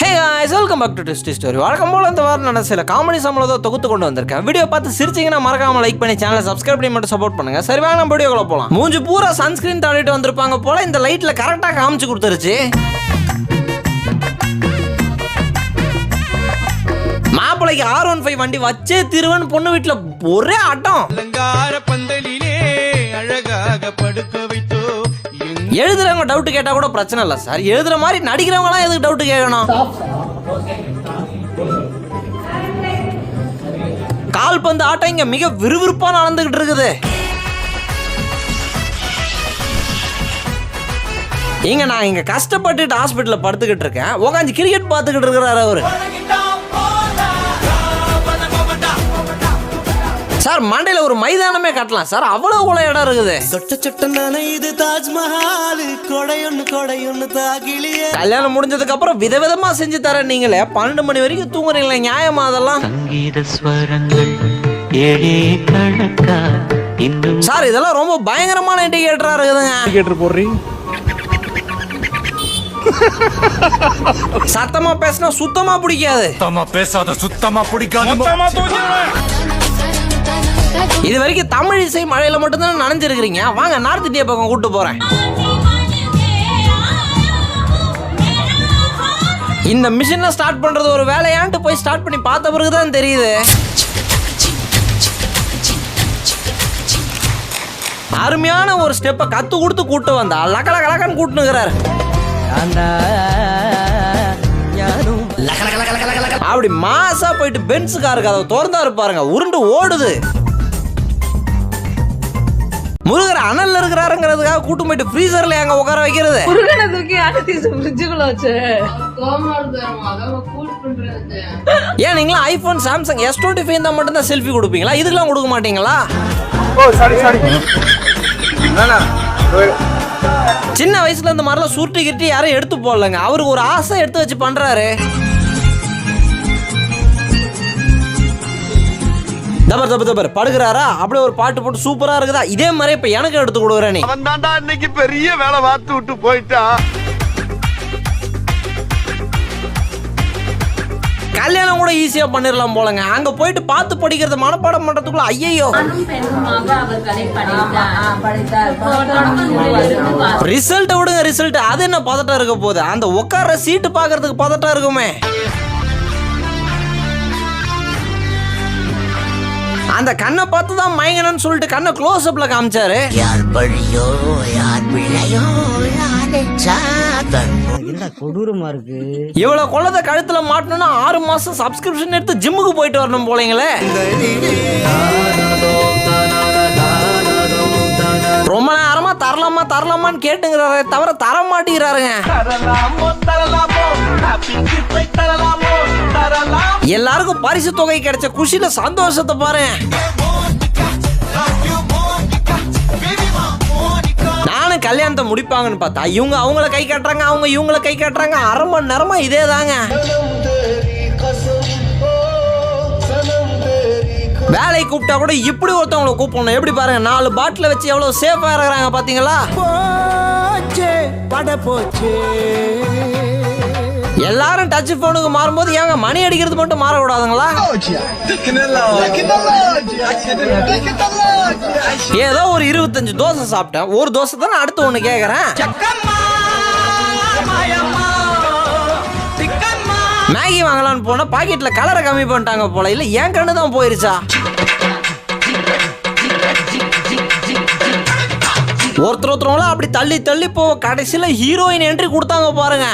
Welcome back to twist story. வழக்கம் போல இந்த வாரம் நான் சில காமெடி சம்பளத்தை தொகுத்து கொண்டு வந்திருக்கேன். வீடியோ பார்த்து சிரிச்சிங்கன்னா மறக்காம லைக் பண்ணி சேனலை சப்ஸ்கிரைப் பண்ணி மட்டும் சப்போர்ட் பண்ணுங்க. சரி வாங்க நம்ம வீடியோக்குள்ள போலாம். மூஞ்சி பூரா சன்ஸ்கிரீன் தாளிட்டு வந்திருப்பாங்க போல இந்த லைட்ல கரெக்டா காமிச்சு கொடுத்துருச்சு. மாப்பிளைக்கு R15 வண்டி வச்சே திருவன் பொண்ணு வீட்டுல ஒரே ஆட்டம். எழுதுறவங்க டவுட் கேட்டா கூட பிரச்சனை இல்ல சார், எழுதுற மாதிரி நடிக்கிறவங்க எல்லாம் எதுக்கு டவுட் கேட்கணும்? கால்பந்து ஆட்டம் இங்க மிக விறுவிறுப்பா நடந்துகிட்டு இருக்குது. நான் இங்க கஷ்டப்பட்டு ஹாஸ்பிட்டல்ல படுத்துக்கிட்டு இருக்கேன், உட்காந்து கிரிக்கெட் பார்த்துக்கிட்டு இருக்கிறாரு அவரு. சார் மண்டையில ஒரு மைதானமே கட்டலாம் சார், அவ்வளவு கூட இடம் இருக்குது. கல்யாணம் முடிஞ்சதுக்கு அப்புறம் விதவிதமா செஞ்சு தர நீங்களே 12 மணி வரைக்கும் தூங்குறீங்களே, நியாயமா அதெல்லாம்? சார் இதெல்லாம் ரொம்ப பயங்கரமான இண்டிகேட்டரா இருக்குதுங்க. இண்டிகேட்டர் போடுறீங்க, சத்தமா பேசினா சுத்தமா பிடிக்காது. சுத்தமா பிடிக்காது. இது வரைக்கும் தமிழ் இசை மழையில மட்டும் தான் நனைஞ்சிருக்கிறீங்க. வாங்க நார்த் இந்தியா பக்கம் கூட்டு போறேன். இந்த மிஷினை ஸ்டார்ட் பண்றது ஒரு வேலையான்ட்டு போய் ஸ்டார்ட் பண்ணி பார்த்த பிறகுதான் தெரியுது. அருமையான ஒரு ஸ்டெப்பை கத்து கொடுத்து கூட்டு வந்தா லக்கல கலக்கன்னு கூட்டுனுங்கிறாரு. அப்படி மாசா போயிட்டு பென்ஸ் காருக்கு அதை திறந்தா இருப்பாருங்க, உருண்டு ஓடுது. முருகர் அனல்ல இருக்கிறாருங்கிறதுக்காக கூட்டு போயிட்டு ஃப்ரீசர்ல அங்க உட்கார வைக்கிறது. ஏன் நீங்களா ஐபோன் சாம்சங் S25 தான் மட்டும் தான் செல்ஃபி கொடுப்பீங்களா? இதுக்கெல்லாம் கொடுக்க மாட்டீங்களா? சின்ன வயசுல இந்த மாதிரிலாம் சுருட்டி கிட்டி யாரும் எடுத்து போடலங்க, அவருக்கு ஒரு ஆசை எடுத்து வச்சு பண்றாரு. தபர் படுகிறாரா, அப்படியே ஒரு பாட்டு போட்டு சூப்பரா இருக்குதா, இதே மாதிரி இப்ப எனக்கு எடுத்து கொடுக்குற நீ. அவன் தாண்டா இன்னைக்கு பெரிய வேலை பார்த்து விட்டு போயிட்டா. கல்யாணம் கூட ஈஸியா பண்ணிடலாம் போலங்க, அங்க போயிட்டு பார்த்து படிக்கிறது மனப்பாடம் பண்றதுக்குள்ள ஐயோ. ரிசல்ட் விடுங்க, ரிசல்ட் அது என்ன பதட்டம் இருக்க போகுது, அந்த உட்கார சீட்டு பாக்குறதுக்கு பதட்டம் இருக்குமே. அந்த கண்ணை பார்த்து தான் மயங்கணும்னு சொல்லிட்டு கண்ணை க்ளோஸ் அப்ல காமிச்சாரு. கொடூரமா இருக்கு. இவ்வளவு கொள்ளத கழுத்துல மாட்டணும்னா 6 மாசம் சப்ஸ்கிரிப்ஷன் எடுத்து ஜிம்முக்கு போயிட்டு வரணும் போலீங்களே. ரொம்ப நேரமா தரலாமான்னு கேட்டுங்கிறாரே தவிர தர மாட்டேங்கிறாருங்க. எல்லாருக்கும் பரிசு தொகை கிடைச்ச குஷில சந்தோஷத்தை பாருங்க. நானும் கல்யாணத்தை முடிப்பாங்கன்னு பார்த்தா இவங்க அவங்கள கை காட்டுறாங்க, அவங்க இவங்கள கை காட்டுறாங்க. 1/2 மணி நேரமா இதே தாங்க. வேலை கூப்பிட்டா கூட இப்படி ஒருத்தவங்களை கூப்பிடணும். எப்படி பாருங்க, 4 பாட்டில வச்சு எவ்வளவு சேஃபா இருக்கிறாங்க பாத்தீங்களா? எல்லாரும் டச் போனுக்கு மாறும்போது ஏங்க மணி அடிக்கிறது மட்டும் மாறக்கூடாதுங்களா? ஏதோ ஒரு 25 தோசை சாப்பிட்டேன், ஒரு தோசை தானே அடுத்து ஒண்ணு கேக்குறேன். மேகி வாங்கலான்னு போனா பாக்கெட்ல கலரை கம்மி பண்ணிட்டாங்க போல, இல்ல என் கண்ணு தான் போயிருச்சா? ஒருத்தவங்களும் அப்படி தள்ளி தள்ளி போ, கடைசியில ஹீரோயின் என்ட்ரி கொடுத்தாங்க பாருங்க.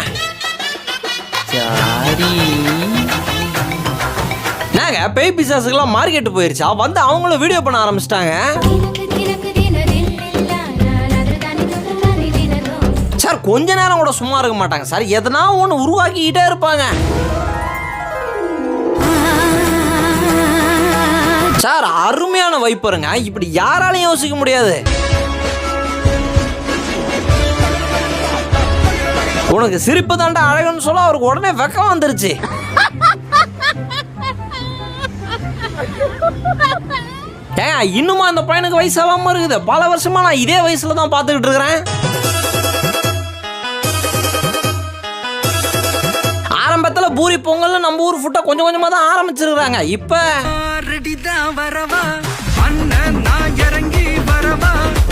நாங்க பேய் பிசாசுக்கெல்லாம் மார்க்கெட் போயிருச்சா வந்து அவங்களும் வீடியோ பண்ண ஆரம்பிச்சிட்டாங்க. சார் கொஞ்ச நேரம் கூட சும்மா இருக்க மாட்டாங்க சார், எதனா ஒண்ணு உருவாக்கிட்டே இருப்பாங்க. சார் அருமையான வைப்பருங்க, இப்படி யாராலையும் யோசிக்க முடியாது. உனக்கு சிரிப்பு தாண்டா அழகுன்னு சொல்ல அவருக்கு உடனே வெக்கம் வந்துருச்சு. இன்னுமா அந்த பையனுக்கு வயசாகாம இருக்குது? பல வருஷமா நான் இதே வயசுல தான் பார்த்துக்கிட்டு இருக்கிறேன். ஆரம்பத்துல பூரி பொங்கல்ல நம்ம ஊர் ஃபுட்டை கொஞ்சம் கொஞ்சமா தான் ஆரம்பிச்சிருக்காங்க. இப்ப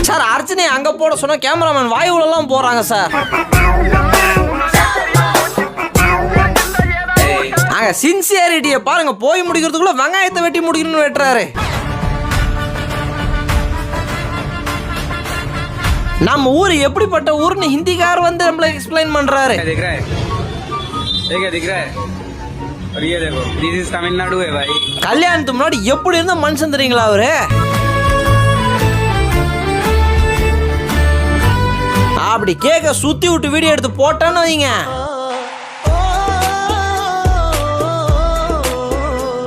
சார் அர்ச்சனை அங்க போட சொன்னா கேமராமேன் வாயுல எல்லாம் போறாங்க சார். சின்சியாரிட்டியை பாருங்க, போய் முடிக்கிறதுக்குள்ள வெங்காயத்தை வெட்டி முடிக்கணும்னு வெட்டுறாரு. நம்ம ஊர் எப்படிப்பட்ட ஊர்னு ஹிந்திக்கார் வந்து நம்மள எக்ஸ்பிளைன் பண்றாரு. கல்யாணத்துக்கு முன்னாடி எப்படி இருந்த மனுஷன் தெரியுங்களா அவரு? அப்படி கேக்க சுத்தி விட்டு வீடியோ எடுத்து போட்டான்னு வைங்க,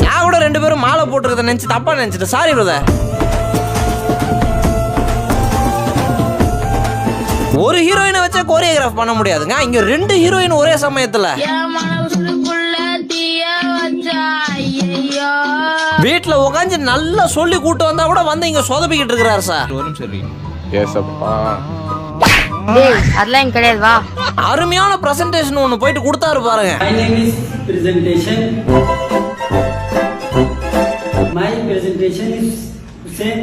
நான் கூட 2 பேரும் மாலை போட்டுருக்கத நினைச்சு தப்பா நினைச்சிட்டு சாரி பிரதர். ஒரு ஹீரோயினை வச்சா கோரியோகிராஃப் பண்ண முடியாதுங்க, இங்க 2 ஹீரோயின் ஒரே சமயத்துல. வீட்டுல உட்காந்து நல்லா சொல்லி கூட்டு வந்தா கூட வந்து இங்க சொதப்பிக்கிட்டு இருக்கிறாரு சார். அதெல்லாம் கிடையாது, வா. அருமையான பிரசன்டேஷன் ஒண்ணு போயிட்டு கொடுத்தாரு பாருங்க. My presentation is Hussein.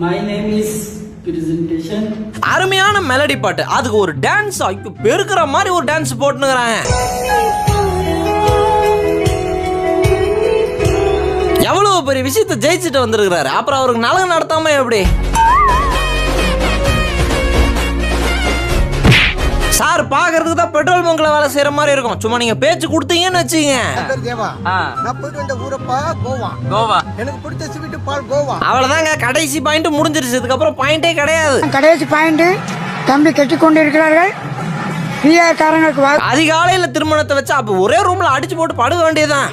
My name is presentation. அருமையான மெலடி பாட்டு, அதுக்கு ஒரு டான்ஸ் பெருக்கிற மாதிரி ஒரு டான்ஸ் போட்டுனுறாங்க. எவ்வளவு பெரிய விஷயத்தை ஜெயிச்சுட்டு வந்திருக்கிறாரு, அப்புறம் அவருக்கு நலங்கு நடத்தாம எப்படி? சார் பாக்குறதுக்கு தான் பெட்ரோல் பங்க்ல வேலை செய்யற மாதிரி இருக்கும், சும்மா நீங்க பேச்சு கொடுத்தீங்கன்னு வச்சுங்க. அவ்வளவுதாங்க, கடைசி பாயிண்ட் முடிஞ்சிருச்சு. இதுக்கப்புறம் பாயிண்டே கிடையாது. கடைசி பாயிண்ட் தம்பி கட்டி கொண்டு இருக்கிறார்கள். அதிகாலையில திருமணத்தை வச்சு அப்ப ஒரே ரூம்ல அடிச்சு போட்டு படுக்க வேண்டியதுதான்.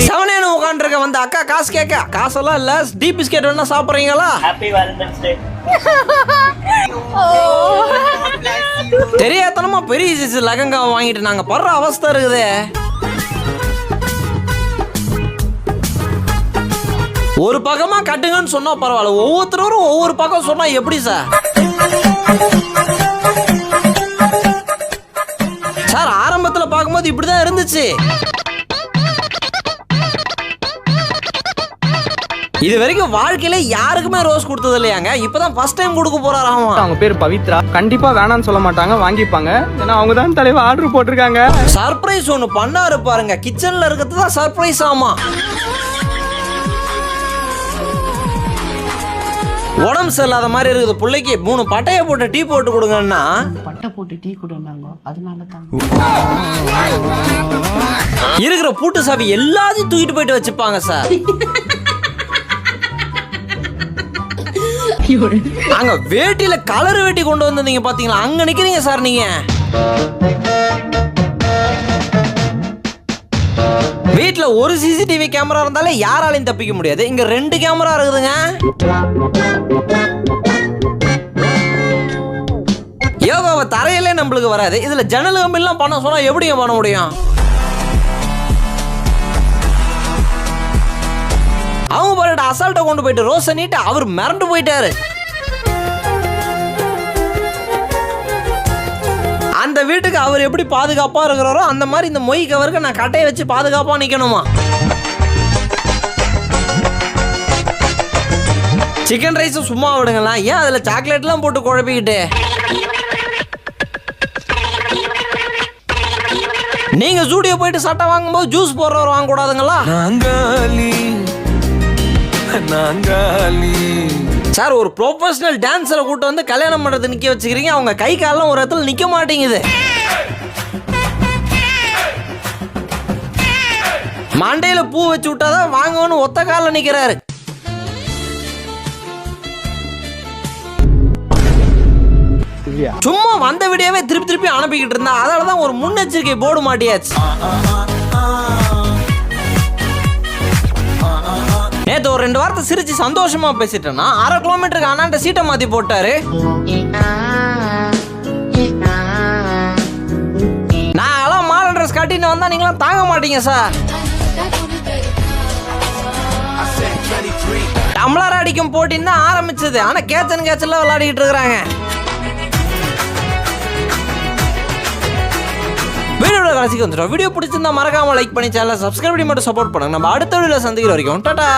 செவனேன்னு உட்காந்துருக்க வந்து அக்கா காசு கேட்க, காசெல்லாம் இல்ல, டீ பிஸ்கெட் வேணா சாப்பிடுறீங்களா? தெரியாதனமா பெரிய சைஸ் லகங்கா வாங்கிட்டு நாங்க படுற அவஸ்தை இருக்குது. ஒரு பக்கமா கட்டுங்கன்னு சொன்னா பரவாயில்ல, ஒவ்வொருத்தரும் ஒவ்வொரு பக்கம் சொன்னா எப்படி சார்? சார் ஆரம்பத்துல பார்க்கும்போது இப்படிதான் இருந்துச்சு. இது வரைக்கும் வாழ்க்கையில யாருக்குமே ரோஸ் கொடுத்தது இல்லையாங்க, இப்பதான் ஃபர்ஸ்ட் டைம் கொடுக்க போறாராம். அவங்க பேர் பவித்ரா, கண்டிப்பா வேணான்னு சொல்ல மாட்டாங்க, வாங்கிப்பாங்க. ஏன்னா அவங்க தான் தலைவர் ஆர்டர் போட்டிருக்காங்க. சர்ப்ரைஸ் ஒன்னு பண்ணாரு பாருங்க, கிச்சன்ல இருக்கிறது தான் சர்ப்ரைஸ். ஆமா, உடம்பு சரியில்லாத மாதிரி இருக்குது பிள்ளைக்கு, 3 பட்டைய போட்டு டீ போட்டு கொடுங்கன்னா, பட்டை போட்டு டீ கொடுனாங்க, அதனால தான் இருக்கிற பூட்டு சாவி எல்லாத்தையும் தூக்கிட்டு போயிட்டு வச்சுப்பாங்க சார். அங்க வேட்டியில கலர் வேட்டி கொண்டு வந்தீங்க பாத்தீங்களா, அங்க நிக்கிறீங்க சார் நீங்க. வீட்டுல ஒரு சிசிடிவி கேமரா இருந்தாலே யாராலையும் தப்பிக்க முடியாது, இங்க 2 கேமரா இருக்குதுங்க. யோகாவை தரையிலே நம்மளுக்கு வராது, இதுல ஜன்னல் கம்பிலாம் பண்ண சொன்னா எப்படிங்க பண்ண முடியும்? அவங்க பாட்டு அசால்ட்டை கொண்டு போயிட்டு ரோஸை நீட்டு அவர் மிரண்டு போயிட்டாரு. அந்த வீட்டுக்கு அவர் எப்படி பாதுகாப்பா இருக்கிறாரோ அந்த மாதிரி இந்த மொய் கவருக்கு நான் கட்டையை வச்சு பாதுகாப்பா நிக்கணுமா? சிக்கன் ரைஸ் சும்மா விடுங்களா, ஏன் அதுல சாக்லேட் எல்லாம் போட்டு குழப்பிக்கிட்டு? நீங்க ஸ்டூடியோ போயிட்டு சட்டை வாங்கும்போது ஜூஸ் போடுறவர் வாங்க கூடாதுங்களா? சார் ஒரு ப்ரொஃபஷனல் டான்ஸரை கூட்டு வந்து கல்யாணம் பண்றது நிக்க வச்சுக்கிறீங்க, அவங்க கை காலம் ஒரு இடத்துல நிக்க மாட்டேங்குது. மண்டையில பூ வச்சு விட்டாதான் வாங்கன்னு ஒத்த கால நிக்கிறாரு. சும்மா வந்த வீடியோவே திருப்பி அனுப்பிக்கிட்டு இருந்தா, அதனாலதான் ஒரு முன்னெச்சரிக்கை போர்டு மாட்டியாச்சு. நேத்து ஒரு 2 வார்த்தை சிரிச்சு சந்தோஷமா பேசிட்டேன்னா 1/2 கிலோமீட்டருக்கு அண்ணாண்ட சீட்டை மாத்தி போட்டாரு. நான் எல்லாம் மாடல் ட்ரெஸ் கட்டின்னு வந்தா நீங்களாம் தாங்க மாட்டீங்க சார். டம்ளர் அடிக்கும் போட்டின்னு தான் ஆரம்பிச்சது, ஆனா கேச்சல் விளையாடிட்டு இருக்கிறாங்க. கடைசிக்கு வந்துட்டோம். வீடியோ பிடிச்சிருந்தா மறக்காம லைக் பண்ணி சேனலை சப்ஸ்கிரைப் பண்ணி மட்டும் சப்போர்ட் பண்ணுங்க. நம்ம அடுத்த வீடியோல சந்திக்கிற வரைக்கும் டாடா.